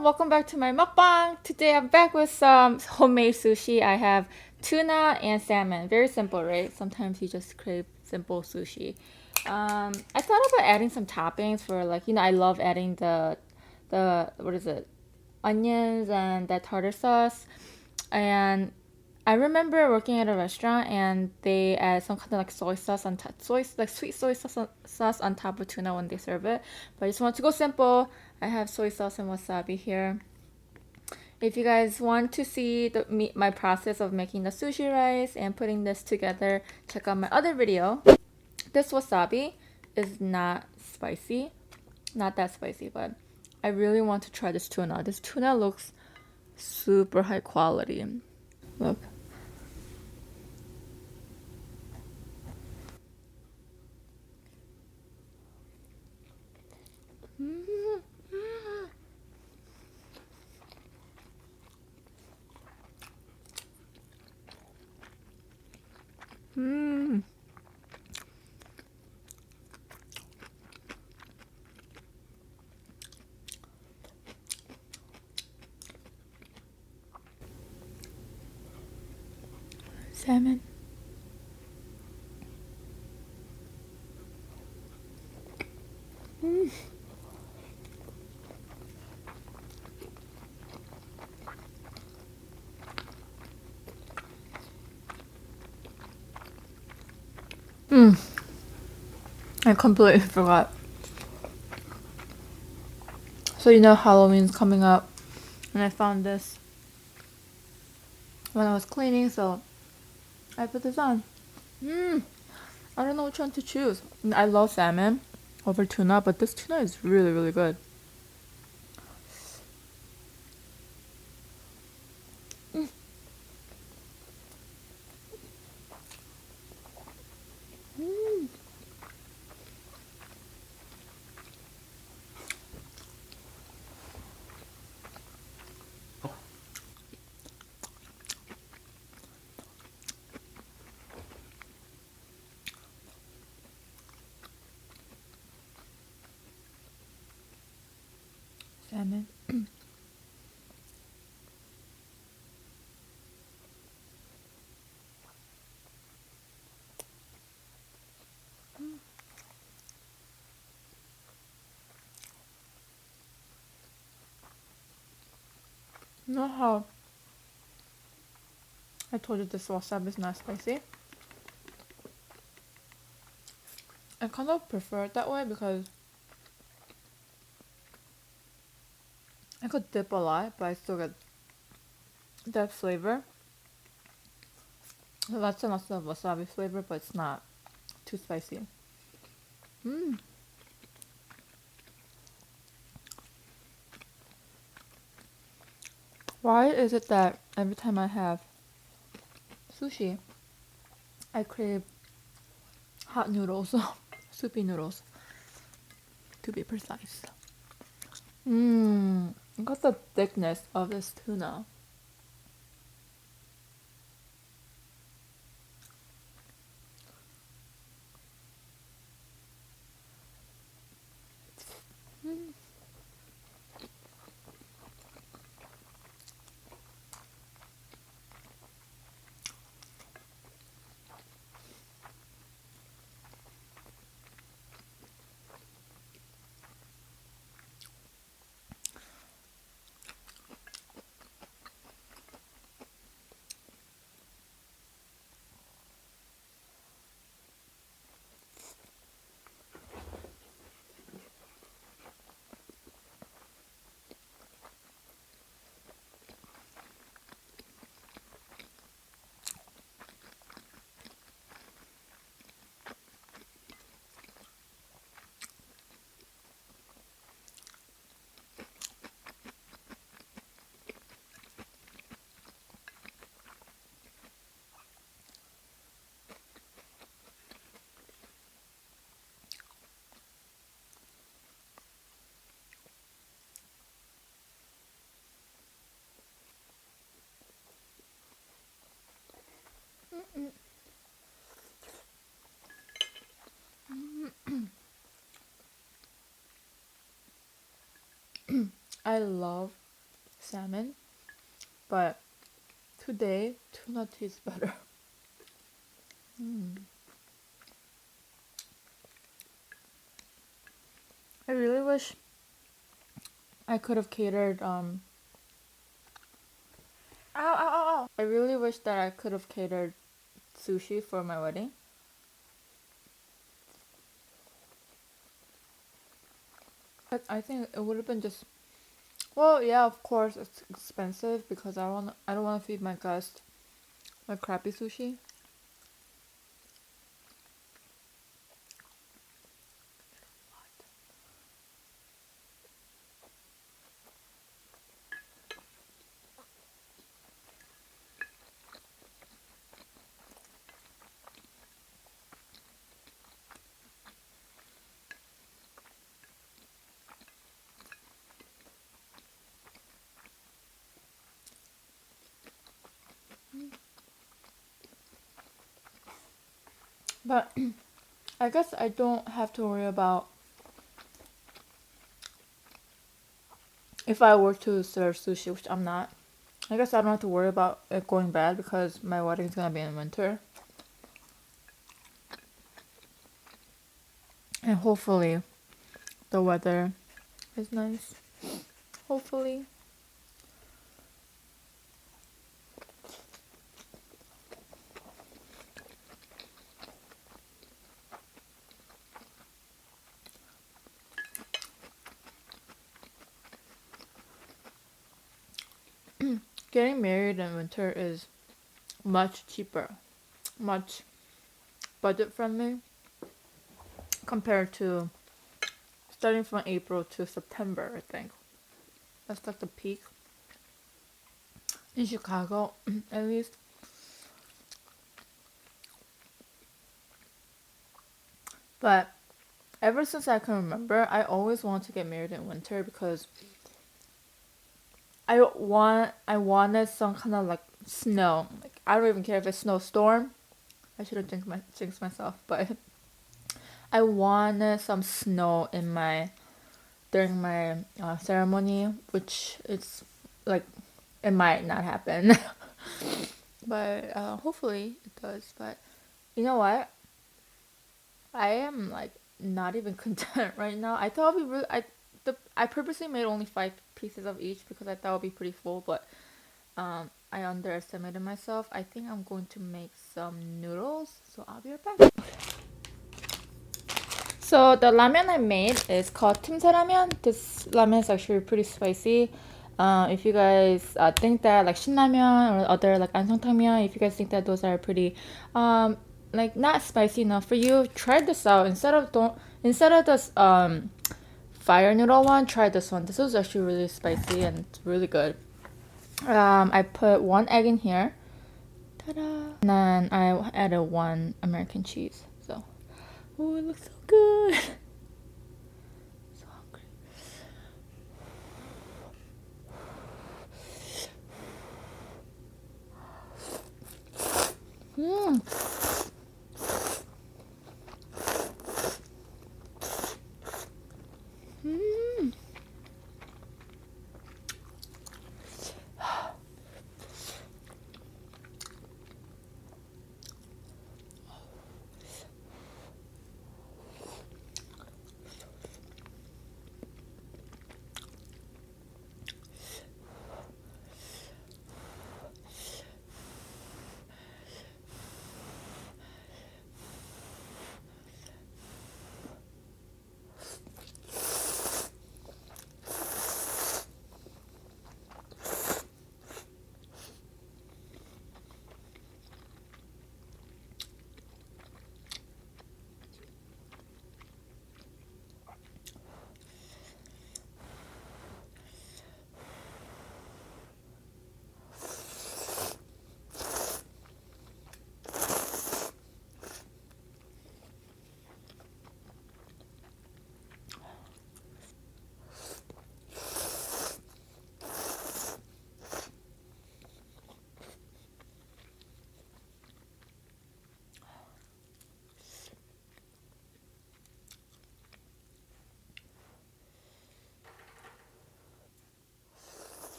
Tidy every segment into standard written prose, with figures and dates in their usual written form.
everyone, welcome back to my mukbang. Today I'm back with some homemade sushi. I have tuna and salmon. Very simple, right? Sometimes you just crave simple sushi. I thought about adding some toppings for I love adding the what is it? Onions and that tartar sauce. And I remember working at a restaurant and they add some kind of like soy sauce on top, sweet sauce on top of tuna when they serve it. But I just want to go simple. I have soy sauce and wasabi here. If you guys want to see my process of making the sushi rice and putting this together, check out my other video. This wasabi is not spicy, not that spicy, but I really want to try this tuna. This tuna looks super high quality. Look. Mmm. Salmon. Mm. Mm. I completely forgot. So you know Halloween's coming up, and I found this when I was cleaning, so I put this on. Mmm. I don't know which one to choose. I love salmon over tuna, but this tuna is really, really good. Mm. Mm. Salmon. You know how I told you this wasabi is not spicy? I kind of prefer it that way because I could dip a lot, but I still get that flavor. So that's enough of wasabi flavor, but it's not too spicy. Mmm. Why is it that every time I have sushi, I crave hot noodles, soupy noodles, to be precise? Mmm. Look at the thickness of this tuna. Mm. I love salmon, but today tuna tastes better. I really wish I could have catered ow, ow, ow, ow. I really wish that I could have catered sushi for my wedding. But I think it would have been just, well, yeah, of course it's expensive because I don't want to feed my guests like crappy sushi. But I guess I don't have to worry about if I were to serve sushi, which I'm not. I guess I don't have to worry about it going bad because my wedding is gonna be in winter. And hopefully the weather is nice. Hopefully. Getting married in winter is much cheaper, much budget friendly compared to starting from April to September, I think. That's like the peak in Chicago, at least. But ever since I can remember, I always wanted to get married in winter because I wanted some kind of like snow. Like I don't even care if it's snowstorm. I should have jinxed myself, but I wanted some snow in my during my ceremony, which it's like it might not happen, but hopefully it does. But you know what? I am like not even content right now. I thought we really I purposely made only 5 pieces of each because I thought it would be pretty full, but I underestimated myself. I think I'm going to make some noodles, so I'll be right back. So the ramen I made is called timsa라면. This ramen is actually pretty spicy. If you guys think that like 신라면 or other like 안성탕면, if you guys think that those are pretty like not spicy enough for you, try this out instead of this fire noodle one. Try this one. This was actually really spicy and it's really good. I put 1 egg in here. Ta-da! And then I added 1 American cheese. So, oh, it looks so good. So hungry. Mmm. Mmm.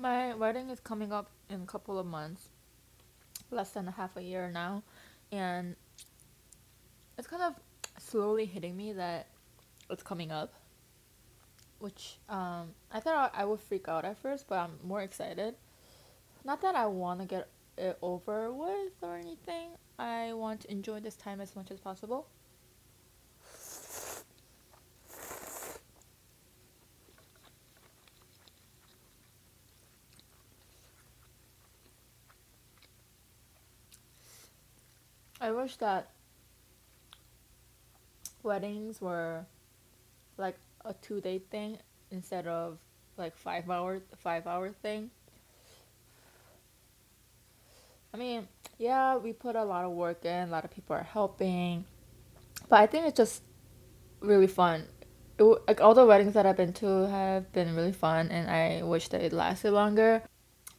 My wedding is coming up in a couple of months, less than a half a year now, and it's kind of slowly hitting me that it's coming up, which I thought I would freak out at first, but I'm more excited. Not that I want to get it over with or anything. I want to enjoy this time as much as possible. I wish that weddings were like a 2 day thing instead of like 5 hour thing. I mean, yeah, we put a lot of work in, a lot of people are helping, but I think it's just really fun. Like all the weddings that I've been to have been really fun, and I wish that it lasted longer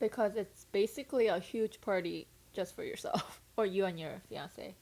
because it's basically a huge party just for yourself or you and your fiance.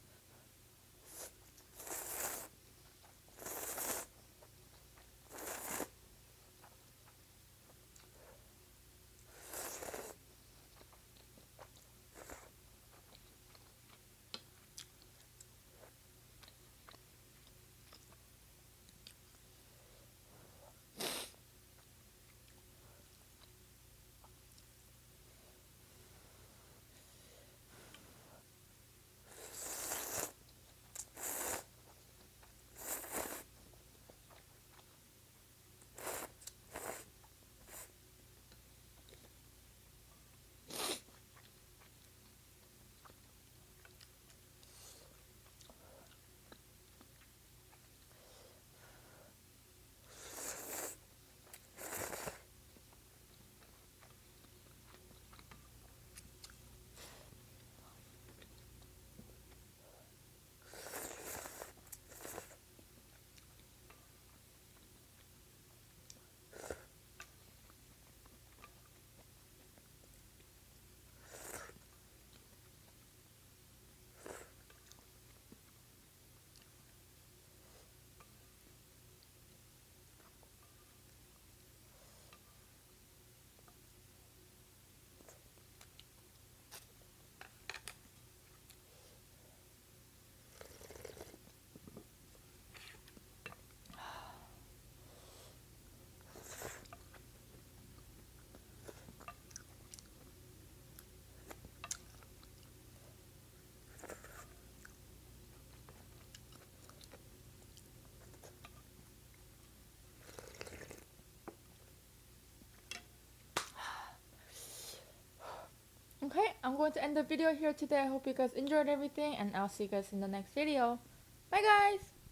Okay, I'm going to end the video here today. I hope you guys enjoyed everything, and I'll see you guys in the next video. Bye, guys!